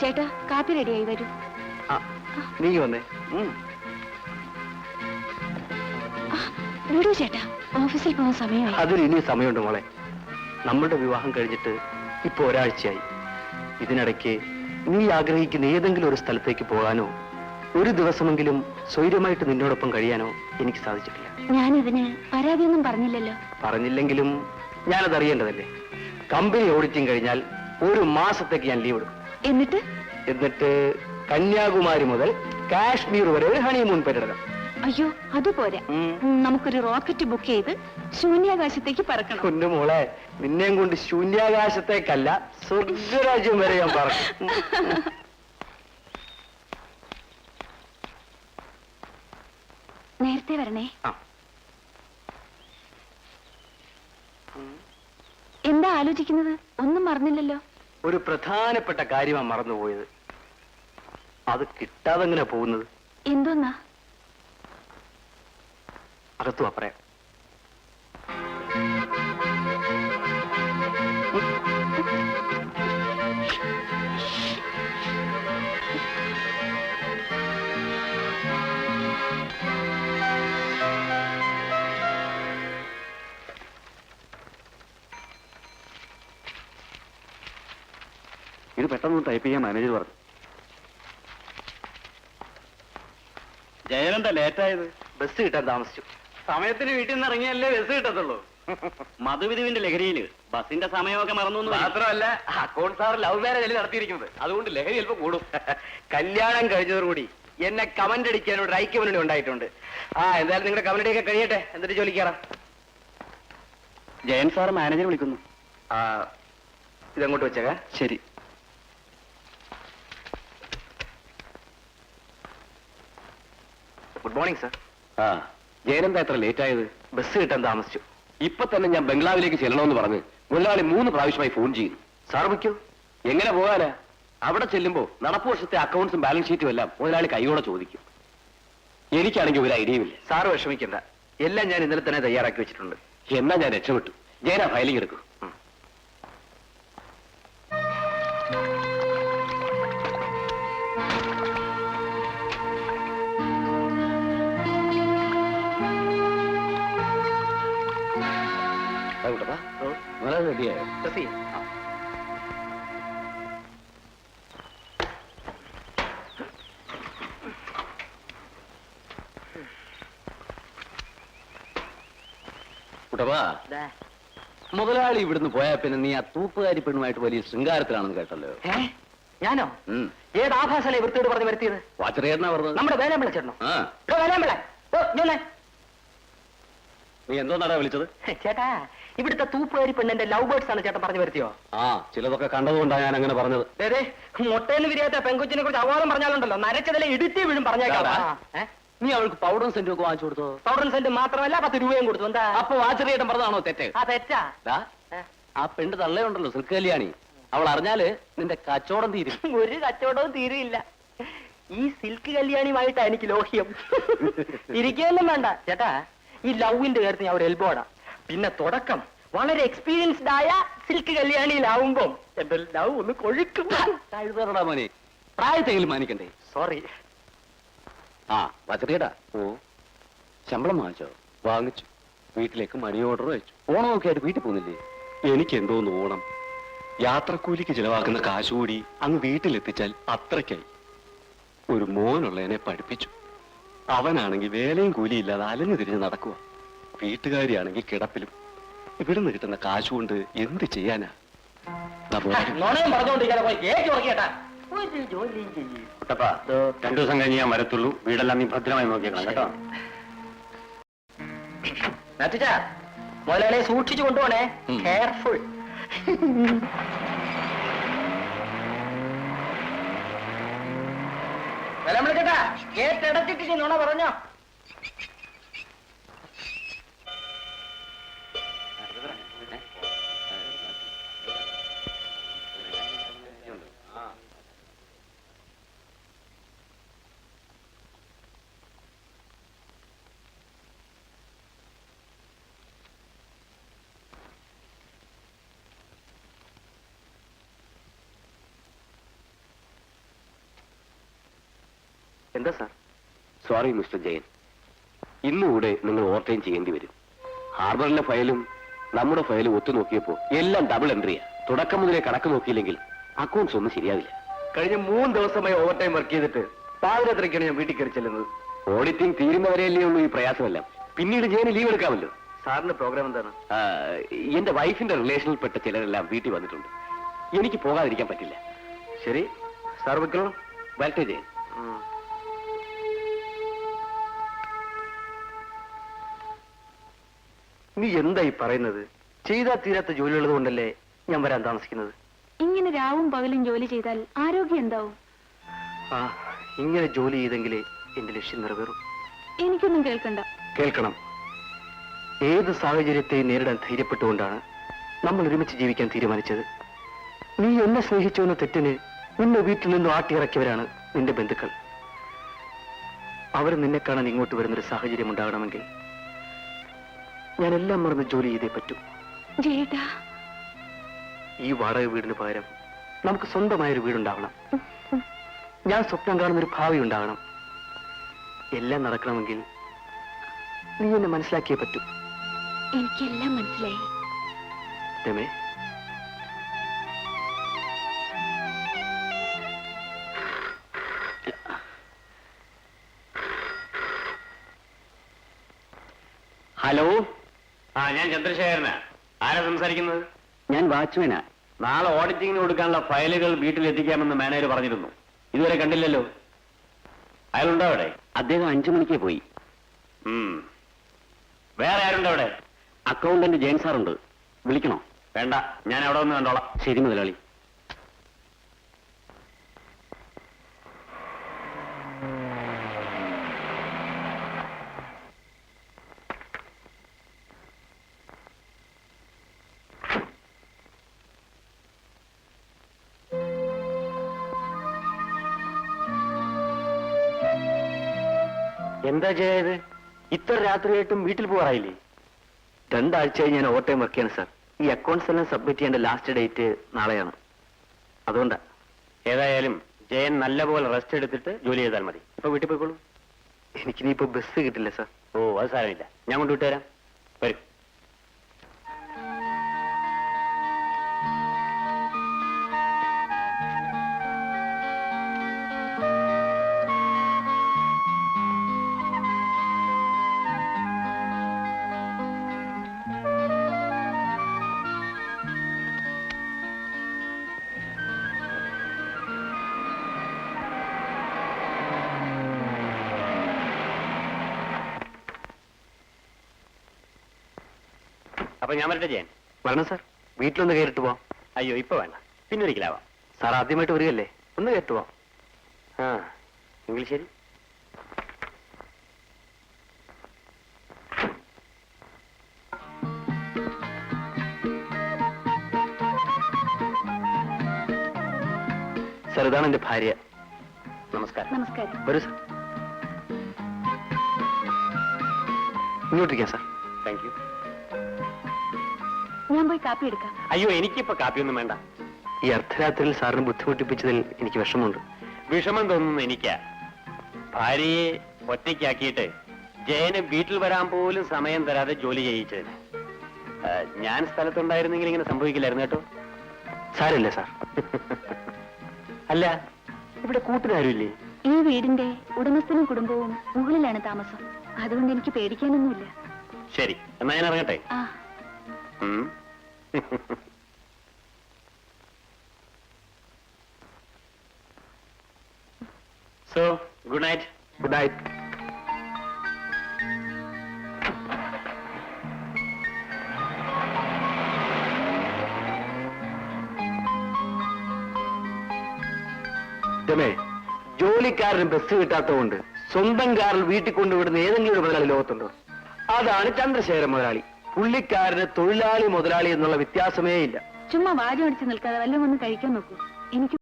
ചേട്ടാ, കാപ്പി റെഡിയായി വരൂ. നീ വന്നേ. വിടൂ ചേട്ടാ, ഓഫീസിൽ പോകാൻ സമയമായി. അതിന് ഇനി സമയമുണ്ട് മോളെ. നമ്മളുടെ വിവാഹം കഴിഞ്ഞിട്ട് ഇപ്പൊ ഒരാഴ്ചയായി. ഇതിനിടയ്ക്ക് നീ ആഗ്രഹിക്കുന്ന ഏതെങ്കിലും ഒരു സ്ഥലത്തേക്ക് പോകാനോ ഒരു ദിവസമെങ്കിലും സ്വൈര്യമായിട്ട് നിന്നോടൊപ്പം കഴിയാനോ എനിക്ക് സാധിച്ചിട്ടില്ല. ഞാനിതിന് പരാതിയൊന്നും പറഞ്ഞില്ലല്ലോ. പറഞ്ഞില്ലെങ്കിലും ഞാനത് അറിയേണ്ടതല്ലേ. കമ്പനി ഓഡിറ്റിംഗ് കഴിഞ്ഞാൽ ഒരു മാസത്തേക്ക് ഞാൻ ലീവ് എടുക്കും. എന്നിട്ട് കന്യാകുമാരി മുതൽ കാശ്മീർ വരെ ഒരു ഹണിമൂൺ പര്യടനം. അയ്യോ, അതുപോലെ നമുക്കൊരു റോക്കറ്റ് ബുക്ക് ചെയ്ത് ശൂന്യാകാശത്തേക്ക് പറക്കണം. കുഞ്ഞുമോളെ, നിന്നെയും കൊണ്ട് ശൂന്യാകാശത്തേക്കല്ല, സ്വർഗരാജ്യം വരെ ഞാൻ പറക്കും. നേരത്തെ വരണേ. എന്താ ആലോചിക്കുന്നത്? ഒന്നും മറന്നില്ലല്ലോ. ഒരു പ്രധാനപ്പെട്ട കാര്യമാണ് മറന്നുപോയത്. അത് കിട്ടാതെ എങ്ങനെ പോകുന്നത്? എന്തോന്നാ? അകത്തു പറയാം. ഇത് പെട്ടെന്ന് ടൈപ്പ് ചെയ്യാൻ മാനേജർ പറഞ്ഞു. ജയനെന്താ ലേറ്റായത്? ബസ് കിട്ടാൻ താമസിച്ചു. സമയത്തിന് വീട്ടിൽ നിന്ന് ഇറങ്ങിയല്ലേ ബസ് കിട്ടത്തുള്ളൂ. മധുവിധുവിന്റെ ലഹരിയില് ബസിന്റെ സമയമൊക്കെ മറന്നു. മാത്രമല്ല, അക്കൗണ്ട് സാർ ലവ് മാരേജ് നടത്തിയിരിക്കുന്നത്. അതുകൊണ്ട് ലഹരി ചിലപ്പോൾ കൂടും. കല്യാണം കഴിഞ്ഞതോടുകൂടി എന്നെ കമന്റ് അടിക്കാൻ ഒരു ഐക്യമനുണ്ട് ഉണ്ടായിട്ടുണ്ട്. എന്തായാലും നിങ്ങളുടെ കമന്റ് ഒക്കെ കഴിയട്ടെ, എന്നിട്ട് ജോലിക്കാറാം. ജയൻ സാർ മാനേജർ വിളിക്കുന്നു. ഇതങ്ങോട്ട് വെച്ചേക്കാ. ശരി. Good morning sir. ജയനെന്താ എത്ര ലേറ്റ് ആയത്? ബസ് കിട്ടാൻ താമസിച്ചു. ഇപ്പൊ തന്നെ ഞാൻ ബംഗ്ലാവിലേക്ക് ചെല്ലണമെന്ന് പറഞ്ഞ് മുതലാളി 3 പ്രാവശ്യമായി ഫോൺ ചെയ്യുന്നു. സാർ വയ്ക്കൂ. എങ്ങനെ പോകാനാ? അവിടെ ചെല്ലുമ്പോ നടപ്പ് വർഷത്തെ അക്കൗണ്ട്സും ബാലൻസ് ഷീറ്റും എല്ലാം മുതലാളി കൈയോടെ ചോദിക്കും. എനിക്കാണെങ്കിൽ ഒരു ഐഡിയയുമില്ല. സാറ് വിഷമിക്കണ്ട, എല്ലാം ഞാൻ ഇന്നലെ തന്നെ തയ്യാറാക്കി വെച്ചിട്ടുണ്ട്. എന്നാ ഞാൻ രക്ഷപ്പെട്ടു. ജയന ഫയലിംഗ് എടുക്കും. റെഡിയായോ? മുതലാളി ഇവിടുന്ന് പോയാ പിന്നെ നീ ആ തൂപ്പുകാരി പെണ്ണുമായിട്ട് വലിയ ശൃംഗാരത്തിലാണെന്ന് കേട്ടല്ലോ. ഞാനോ? ഏത് ആഭാസല്ലേ വൃത്തിയോട് പറഞ്ഞ് വരുത്തിയത്? വാച്ചറിയാ പറഞ്ഞത്. നമ്മുടെ വേലാമ്പിള ചേട്ടനോ? നീ എന്തോ നടാ വിളിച്ചത്? ചേട്ടാ, ഇവിടുത്തെ തൂപ്പുകാരി പെണ്ണിന്റെ ലവ് ബേർഡ്സ് ആണ് ചേട്ടൻ പറഞ്ഞു വരുത്തിയോ? ചിലതൊക്കെ കണ്ടതുകൊണ്ടാണ് ഞാൻ അങ്ങനെ പറഞ്ഞത്. അതെ, മുട്ടേന്ന് വിരിയാത്ത പെങ്കുച്ചിനെ കുറിച്ച് അവാദം പറഞ്ഞാലുണ്ടല്ലോ, നരച്ചതിലെ ഇടുത്തി വീഴും പറഞ്ഞേക്കാം. നീ അവൾക്ക് പൗഡറും സെന്റും ഒക്കെ വാങ്ങിച്ചു കൊടുത്തോ? പൗഡറും സെന്റ് മാത്രമല്ല 10 രൂപയും കൊടുത്തു. എന്താ അപ്പൊ വാച്ചറിയേട്ടൻ പറഞ്ഞതാണോ തെറ്റ്? തെറ്റാ. ആ പെണ്ണ് തള്ളയുണ്ടല്ലോ, സിൽക്ക് കല്യാണി, അവൾ അറിഞ്ഞാല് നിന്റെ കച്ചവടം തീരും. ഒരു കച്ചവടവും തീരില്ല. ഈ സിൽക്ക് കല്യാണിയുമായിട്ടാ എനിക്ക് ലോഹ്യം. ഇരിക്കുകയൊന്നും വേണ്ട ചേട്ടാ. ഈ ലവിന്റെ കാര്യത്തിൽ ഞാൻ ഒരു എൽബോടാ. പിന്നെ തുടക്കം വളരെ എക്സ്പീരിയൻസ്ഡ് ആയ സിൽക്ക് കല്യാണിയിലാവുമ്പോ എന്റെ ലവ് ഒന്ന് കൊഴുക്കും. കഴുതറടാ മോനെ, പ്രായത്തെങ്കിലും മാനിക്കണ്ടേ? സോറി. വച്ചറിയടാ. ശമ്പളം വാങ്ങിച്ചോ? വാങ്ങിച്ചു. വീട്ടിലേക്ക് മണി ഓർഡർ വെച്ചു. ഓണമൊക്കെ ആയിട്ട് വീട്ടിൽ പോകുന്നില്ലേ? എനിക്ക് എന്തോന്ന് ഓണം. യാത്രക്കൂലിക്ക് ചിലവാക്കുന്ന കാശുകൂടി അങ്ങ് വീട്ടിലെത്തിച്ചാൽ അത്രയ്ക്കായി. ഒരു മോനുള്ളതിനെ പഠിപ്പിച്ചു. അവനാണെങ്കിൽ വേലയും കൂലിയില്ലാതെ അലഞ്ഞു തിരിഞ്ഞ് നടക്കുക. വീട്ടുകാരിയാണെങ്കിൽ കിടപ്പിലും. ഇവിടുന്ന് കിട്ടുന്ന കാശുകൊണ്ട് എന്ത് ചെയ്യാനാ? 2 ദിവസം കഴിഞ്ഞ് ഞാൻ വരത്തുള്ളൂ. വീടെല്ലാം നീ ഭദ്രമായി നോക്കിയേക്കണം കേട്ടോ. മുതലാളിയെ സൂക്ഷിച്ചു കൊണ്ടുപോണേ. കെയർഫുൾ. ചേട്ടാ, കേട്ടടച്ചിട്ട് നുണ പറഞ്ഞോ? എന്താ സാർ? സോറി മിസ്റ്റർ ജയൻ, ഇന്നുകൂടെ നിങ്ങൾ ഓവർ ടൈം ചെയ്യേണ്ടി വരും. ഹാർബറിലെ ഫയലും നമ്മുടെ ഫയലും ഒത്തു നോക്കിയപ്പോ എല്ലാം ഡബിൾ എൻട്രിയാ. തുടക്കം മുതലേ കണക്ക് നോക്കിയില്ലെങ്കിൽ അക്കൗണ്ട്സ് ഒന്നും ശരിയാവില്ല. കഴിഞ്ഞ 3 ദിവസമായി ഓവർ ടൈം വർക്ക് ചെയ്തിട്ട് പാതിരാത്രിക്കാണ് ഞാൻ വീട്ടിൽ കയറി ചെല്ലുന്നത്. ഓഡിറ്റിംഗ് തീരുന്നവരെയല്ലേ ഉള്ളൂ ഈ പ്രയാസമെല്ലാം. പിന്നീട് ജയന് ലീവ് എടുക്കാമല്ലോ. സാറിന്റെ പ്രോഗ്രാം എന്താണ്? എന്റെ വൈഫിന്റെ റിലേഷനിൽപ്പെട്ട ചിലരെല്ലാം വീട്ടിൽ വന്നിട്ടുണ്ട്. എനിക്ക് പോകാതിരിക്കാൻ പറ്റില്ല. ശരി സാർ വെക്കണം. വരട്ടെ ജയൻ. നീ എന്തായി പറയുന്നത്? ചെയ്താ തീരാത്ത ജോലിയുള്ളത് കൊണ്ടല്ലേ ഞാൻ വരാൻ താമസിക്കുന്നത്. ഇങ്ങനെ രാവും പകലും ജോലി ചെയ്താൽ ആരോഗ്യം എന്താവും? ആ, ഇങ്ങനെ ജോലി ചെയ്തെങ്കിലേ എന്റെ ലക്ഷ്യം നിറവേറും. എനിക്കൊന്നും കേൾക്കണ്ട. കേൾക്കണം. ഏത് സാഹചര്യത്തെയും നേരിടാൻ ധൈര്യപ്പെട്ടുകൊണ്ടാണ് നമ്മൾ ഒരുമിച്ച് ജീവിക്കാൻ തീരുമാനിച്ചത്. നീ എന്നെ സ്നേഹിച്ചു എന്ന തെറ്റിന് നിന്നെ വീട്ടിൽ നിന്നും ആട്ടിയിറക്കിയവരാണ് നിന്റെ ബന്ധുക്കൾ. അവർ നിന്നെ കാണാൻ ഇങ്ങോട്ട് വരുന്നൊരു സാഹചര്യം ഉണ്ടാകണമെങ്കിൽ ഞാൻ എല്ലാം മറന്ന് ജോലി ചെയ്തേ പറ്റൂ. ജയേട്ടാ, ഈ വാടക വീടിന് പകരം നമുക്ക് സ്വന്തമായൊരു വീടുണ്ടാവണം. ഞാൻ സ്വപ്നം കാണുന്നൊരു ഭാവി ഉണ്ടാകണം. എല്ലാം നടക്കണമെങ്കിൽ നീ എന്നെ മനസ്സിലാക്കിയേ പറ്റൂ. എനിക്കെല്ലാം മനസ്സിലായി. രമേ, ഹലോ, ഞാൻ ചന്ദ്രശേഖരനാ. ആരാ സംസാരിക്കുന്നത്? ഞാൻ വാച്ച്മാനാ. നാളെ ഓഡിറ്റിംഗിന് കൊടുക്കാനുള്ള ഫയലുകൾ വീട്ടിലെത്തിക്കാമെന്ന് മാനേജർ പറഞ്ഞിരുന്നു. ഇതുവരെ കണ്ടില്ലല്ലോ. അയാളുണ്ടോ അവിടെ? അദ്ദേഹം 5 മണിക്ക് പോയി. വേറെ ആരുണ്ടോ അവിടെ? അക്കൗണ്ടന്റ് ജയൻ സാറുണ്ട്. വിളിക്കണോ? വേണ്ട, ഞാൻ അവിടെ ഒന്ന് കണ്ടോളാം. ശരി മുതലാളി. എന്താ ചെയ്യത്? ഇത്ര രാത്രിയായിട്ടും വീട്ടിൽ പോകാറായില്ലേ? 2 ആഴ്ചയായി ഞാൻ ഓവർ ടൈം വർക്ക് ചെയ്യണം സാർ. ഈ അക്കൗണ്ട്സ് എല്ലാം സബ്മിറ്റ് ചെയ്യേണ്ട ലാസ്റ്റ് ഡേറ്റ് നാളെയാണ്. അതുകൊണ്ടാ. ഏതായാലും ജയൻ നല്ലപോലെ റെസ്റ്റ് എടുത്തിട്ട് ജോലി ചെയ്താൽ മതി. ഇപ്പൊ വീട്ടിൽ പോയിക്കോളൂ. എനിക്കിനിയിപ്പോ ബസ് കിട്ടില്ല സാർ. ഓ, അത് സാരമില്ല, ഞാൻ കൊണ്ടുവിട്ടുതരാം. വരും. അപ്പൊ ഞാൻ വരട്ടെ ജയൻ? വരണം സാർ. വീട്ടിലൊന്ന് കയറിട്ട് പോവാം. അയ്യോ, ഇപ്പൊ വേണ്ട, പിന്നൊരിക്കലാവാം. സാർ ആദ്യമായിട്ട് വരികയല്ലേ, ഒന്ന് കയറിട്ട് പോവാം. ആ, എങ്കിൽ ശരി. സാർ, ഇതാണ് എന്റെ ഭാര്യ. നമസ്കാരം. നമസ്കാരം. വരൂ സാർ. ഇങ്ങോട്ടിരിക്കാം സാർ. Thank you. ഞാൻ പോയി കാപ്പി എടുക്കാം. അയ്യോ, എനിക്കിപ്പോ കാപ്പിയൊന്നും വേണ്ട. ഈ അർദ്ധരാത്രിയിൽ സാറിന് ബുദ്ധിമുട്ടിപ്പിച്ചതിൽ എനിക്ക് വിഷമമുണ്ട്. വിഷമം തോന്നുന്നു എനിക്കാ. ഭാര്യയെ ഒറ്റയ്ക്കാക്കിയിട്ട് ജയന് വീട്ടിൽ വരാൻ പോലും സമയം തരാതെ ജോലി ചെയ്യിച്ചത്. ഞാൻ സ്ഥലത്തുണ്ടായിരുന്നെങ്കിൽ ഇങ്ങനെ സംഭവിക്കില്ലായിരുന്നു കേട്ടോ. സാരമില്ല സാർ. അല്ല, ഇവിടെ കൂട്ടിനാരുമില്ലേ? ഈ വീടിന്റെ ഉടമസ്ഥനും കുടുംബവും മുകളിലാണ് താമസം. അതുകൊണ്ട് എനിക്ക് പേടിക്കാനൊന്നുമില്ല. ശരി, എന്നാ ഞാൻ ഇറങ്ങട്ടെ. ആ, so good night. Good night. രമേ, ജോലിക്കാരന് ബസ് കിട്ടാത്തതുകൊണ്ട് സ്വന്തം കാറിൽ വീട്ടിൽ കൊണ്ടുവിടുന്ന ഏതെങ്കിലും ഒരു മുതലാളി ലോകത്തുണ്ടോ? അതാണ് ചന്ദ്രശേഖരൻ മുതലാളി. പുള്ളിക്കാരന് തൊഴിലാളി മുതലാളി എന്നുള്ള വ്യത്യാസമേ ഇല്ല. ചുമ്മാ വാചം അടിച്ച് നിൽക്കാതെ വല്ലതും ഒന്ന് കഴിക്കാൻ നോക്കൂ. എനിക്ക്